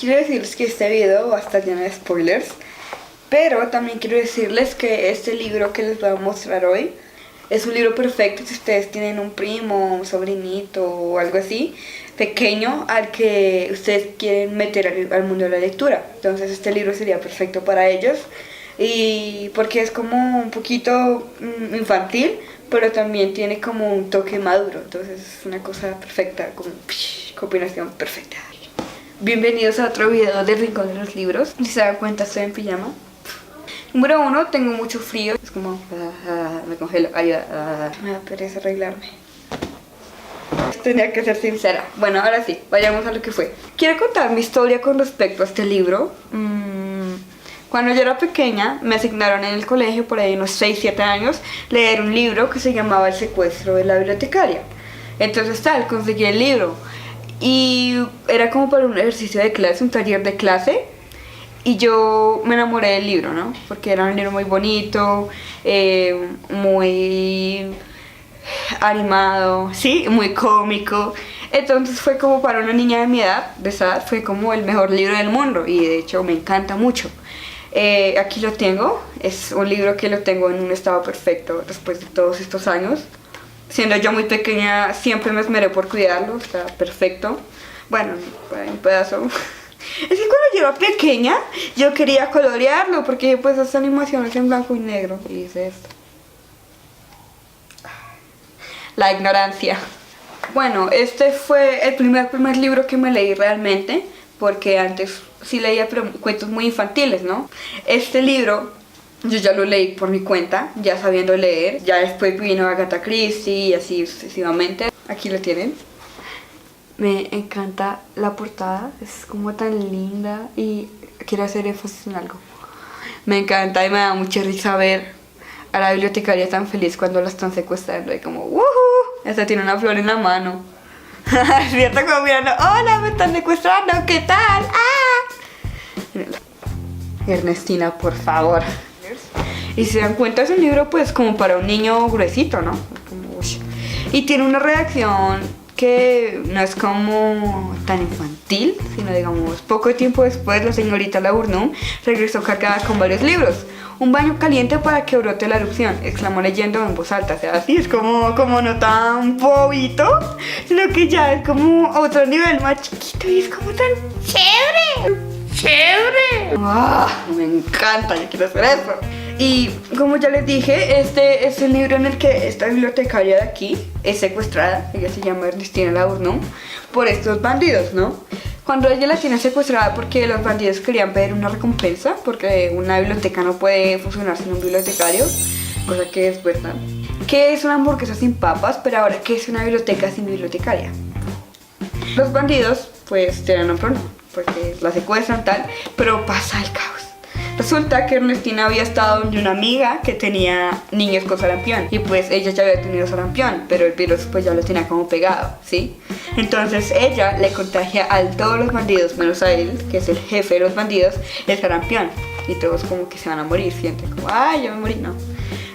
quiero decirles que este video va a estar lleno de spoilers, pero también quiero decirles que este libro que les voy a mostrar hoy es un libro perfecto si ustedes tienen un primo, un sobrinito o algo así pequeño al que ustedes quieren meter al mundo de la lectura. Entonces este libro sería perfecto para ellos, y porque es como un poquito infantil, pero también tiene como un toque maduro. Entonces es una cosa perfecta, como combinación perfecta. Bienvenidos a otro video del Rincón de los Libros. Si se dan cuenta, estoy en pijama. Número 1, tengo mucho frío. Es como... me congelo. Ayuda. Me da pereza arreglarme. Tenía que ser sincera. Bueno, ahora sí, vayamos a lo que fue. Quiero contar mi historia con respecto a este libro. Cuando yo era pequeña, me asignaron en el colegio, por ahí unos 6-7 años, leer un libro que se llamaba El secuestro de la bibliotecaria. Entonces conseguí el libro. Y era como para un ejercicio de clase, un taller de clase. Y yo me enamoré del libro, ¿no? Porque era un libro muy bonito, muy animado, sí, muy cómico. Entonces fue como para una niña de mi edad, de esa edad, fue como el mejor libro del mundo. Y de hecho me encanta mucho. Aquí lo tengo, es un libro que lo tengo en un estado perfecto después de todos estos años. Siendo yo muy pequeña, siempre me esmeré por cuidarlo, está perfecto. Bueno, un pedazo. Es que cuando yo era pequeña, yo quería colorearlo, porque pues esta animación es en blanco y negro. Y dice esto. La ignorancia. Bueno, este fue el primer libro que me leí realmente, porque antes sí leía cuentos muy infantiles, ¿no? Este libro yo ya lo leí por mi cuenta, ya sabiendo leer. Ya después vino Agatha Christie y así sucesivamente. Aquí lo tienen. Me encanta la portada, es como tan linda y quiero hacer énfasis en algo. Me encanta y me da mucha risa ver a la bibliotecaria tan feliz cuando la están secuestrando y como ¡woohoo! Esta tiene una flor en la mano. Es cierto, como mirando, ¡hola! Me están secuestrando, ¿qué tal? ¡Ah! Ernestina, por favor. Y si se dan cuenta, es un libro pues como para un niño gruesito, ¿no? Como, y tiene una redacción que no es como tan infantil, sino digamos, poco tiempo después la señorita Laburnum regresó cargada con varios libros. Un baño caliente para que brote la erupción, exclamó leyendo en voz alta. O sea, así es como no tan bobito, sino que ya es como otro nivel más chiquito y es como tan chévere. ¡Chévere! Me encanta, yo quiero hacer eso. Y como ya les dije, este es el libro en el que esta bibliotecaria de aquí es secuestrada. Ella se llama Ernestina Laburnum, por estos bandidos, ¿no? Cuando ella la tiene secuestrada porque los bandidos querían pedir una recompensa, porque una biblioteca no puede funcionar sin un bibliotecario, cosa que es verdad. ¿Qué es una hamburguesa sin papas? Pero ahora, ¿qué es una biblioteca sin bibliotecaria? Los bandidos pues tienen un problema, porque la secuestran tal, pero pasa el caos. Resulta que Ernestina había estado donde una amiga que tenía niños con sarampión, y pues ella ya había tenido sarampión, pero el virus pues ya lo tenía como pegado, ¿sí? Entonces ella le contagia a todos los bandidos, menos a él, que es el jefe de los bandidos, el sarampión, y todos como que se van a morir, sienten como, ¡ay, yo me morí! No.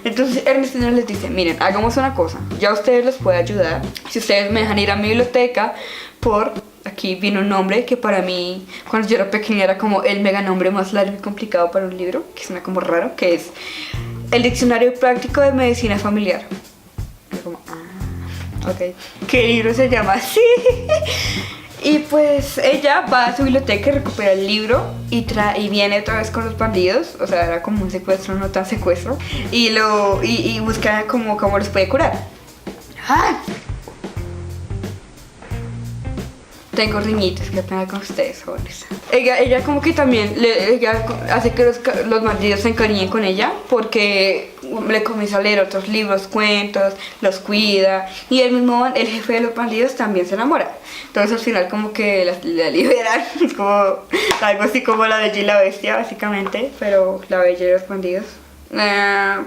Entonces Ernestina les dice, miren, hagamos una cosa, ya a ustedes les puedo ayudar, si ustedes me dejan ir a mi biblioteca por... Aquí viene un nombre que para mí, cuando yo era pequeña, era como el mega nombre más largo y complicado para un libro, que suena como raro, que es el Diccionario Práctico de Medicina Familiar. Y como, ok. ¿Qué libro se llama así? Y pues ella va a su biblioteca y recupera el libro y viene otra vez con los bandidos. O sea, era como un secuestro, no tan secuestro. Y busca cómo los puede curar. Tengo riñitos, qué pena con ustedes, jóvenes. Ella como que también ella hace que los bandidos se encariñen con ella, porque le comienza a leer otros libros, cuentos, los cuida, y el jefe de los bandidos también se enamora. Entonces al final como que la liberan, es como algo así como La Bella y la Bestia básicamente, pero La Bella y los bandidos.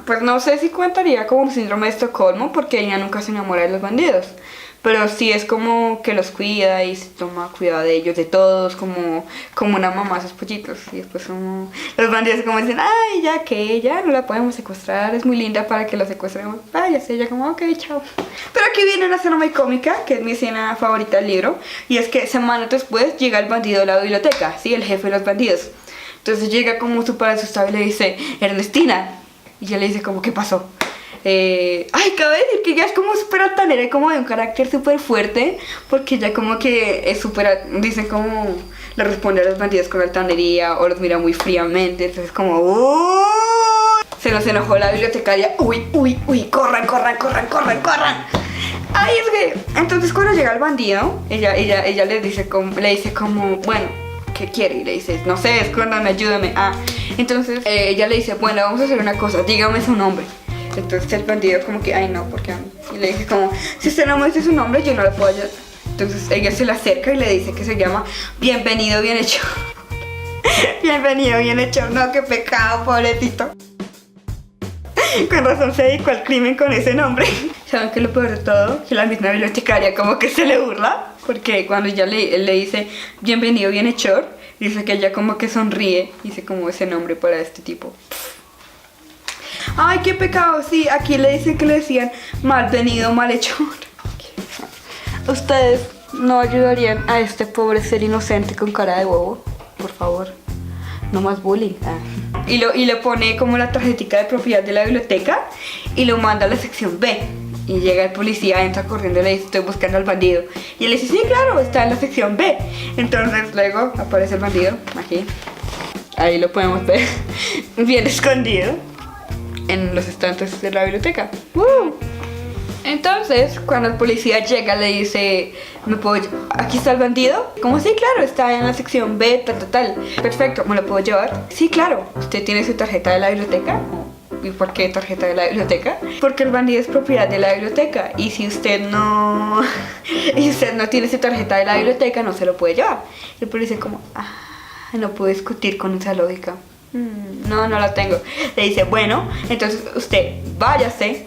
Pues no sé si contaría como un síndrome de Estocolmo, porque ella nunca se enamora de los bandidos. pero sí es como que los cuida y se toma cuidado de ellos, de todos, como una mamá a sus pollitos. Y después como los bandidos como dicen, ay, ya que ya no la podemos secuestrar, es muy linda para que la secuestremos. Ay, así ella como, ok, chao. Pero aquí viene una escena muy cómica, que es mi escena favorita del libro, y es que semanas después llega el bandido de la biblioteca, ¿sí? El jefe de los bandidos. Entonces llega como súper asustado y le dice, Ernestina. Y ella le dice como, ¿qué pasó? Ay, cabe decir que ella es como súper altanera y como de un carácter súper fuerte, porque ella como que es súper, dicen como, le responde a los bandidos con altanería o los mira muy fríamente, entonces como, se nos enojó la bibliotecaria, uy, corran. Ay, es que, entonces cuando llega el bandido, ella le dice como, bueno, ¿qué quiere? Y le dice, no sé, escóndame, ayúdame. Entonces ella le dice, bueno, vamos a hacer una cosa, dígame su nombre. Entonces el bandido como que, ay no, porque a mí. Y le dice como, si usted no me dice su nombre, yo no le puedo ayudar. Entonces ella se le acerca y le dice que se llama Bienvenido Bien Hecho. Bienvenido Bien Hecho, no, qué pecado, pobrecito. Con razón se dedicó al crimen con ese nombre. ¿Saben qué es lo peor de todo? Que la misma bibliotecaria como que se le burla. Porque cuando ella le dice Bienvenido Bien Hechor, dice que ella como que sonríe. Dice como ese nombre para este tipo. Ay, qué pecado, sí, aquí le dicen que le decían malvenido, malhechor. ¿Ustedes no ayudarían a este pobre ser inocente con cara de bobo? Por favor, no más bullying. Y le pone como la tarjetita de propiedad de la biblioteca y lo manda a la sección B. Y llega el policía, entra corriendo y le dice, estoy buscando al bandido. Y él le dice, sí, claro, está en la sección B. Entonces luego aparece el bandido, aquí. Ahí lo podemos ver, bien escondido en los estantes de la biblioteca. Entonces, cuando el policía llega, le dice, ¿aquí está el bandido? Como, sí, claro, está en la sección B, tal. Perfecto, ¿me lo puedo llevar? Sí, claro. ¿Usted tiene su tarjeta de la biblioteca? ¿Y por qué tarjeta de la biblioteca? Porque el bandido es propiedad de la biblioteca. Y si usted no tiene su tarjeta de la biblioteca, no se lo puede llevar. Y el policía como, no puedo discutir con esa lógica. No la tengo. Le dice, bueno, entonces usted váyase,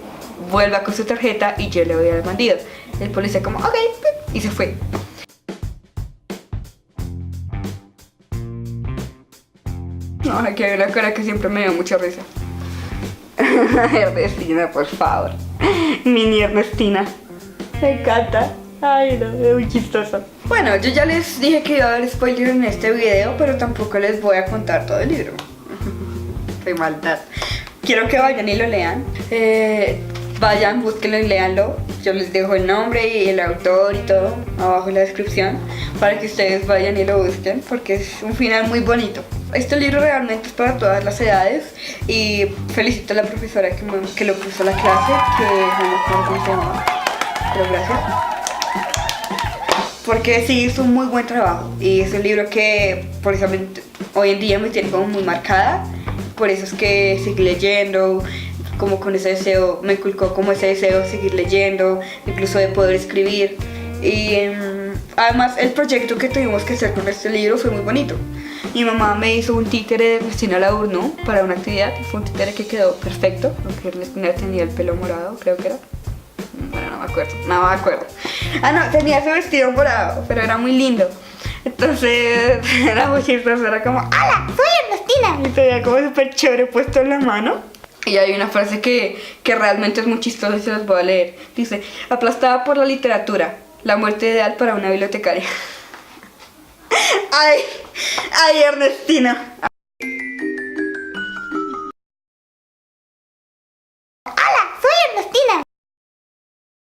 vuelva con su tarjeta y yo le voy al bandido. El policía como, ok, y se fue. No, aquí hay una cara que siempre me dio mucha risa. Ernestina, por favor. Mini Ernestina. Me encanta. Ay, no, es muy chistoso. Bueno, yo ya les dije que iba a haber spoilers en este video, pero tampoco les voy a contar todo el libro. Qué maldad. Quiero que vayan y lo lean. Vayan, búsquenlo y léanlo. Yo les dejo el nombre y el autor y todo abajo en la descripción para que ustedes vayan y lo busquen, porque es un final muy bonito. Este libro realmente es para todas las edades y felicito a la profesora que lo puso a la clase, que no me acuerdo cómo se llama, pero gracias. Porque sí hizo un muy buen trabajo y es un libro que precisamente hoy en día me tiene como muy marcada. Por eso es que seguí leyendo, como con ese deseo, me inculcó como ese deseo de seguir leyendo, incluso de poder escribir. Y además el proyecto que tuvimos que hacer con este libro fue muy bonito. Mi mamá me hizo un títere de Ernestina Labourneau para una actividad y fue un títere que quedó perfecto, aunque Ernestina tenía el pelo morado, creo que era. Bueno, no me acuerdo. No, tenía su vestido morado, pero era muy lindo. Entonces era muy chistoso, era como, ¡hola! ¡Soy Ernestina! Y tenía como súper chévere puesto en la mano. Y hay una frase que realmente es muy chistosa y se las voy a leer. Dice, aplastada por la literatura, la muerte ideal para una bibliotecaria. Ay, Ernestina.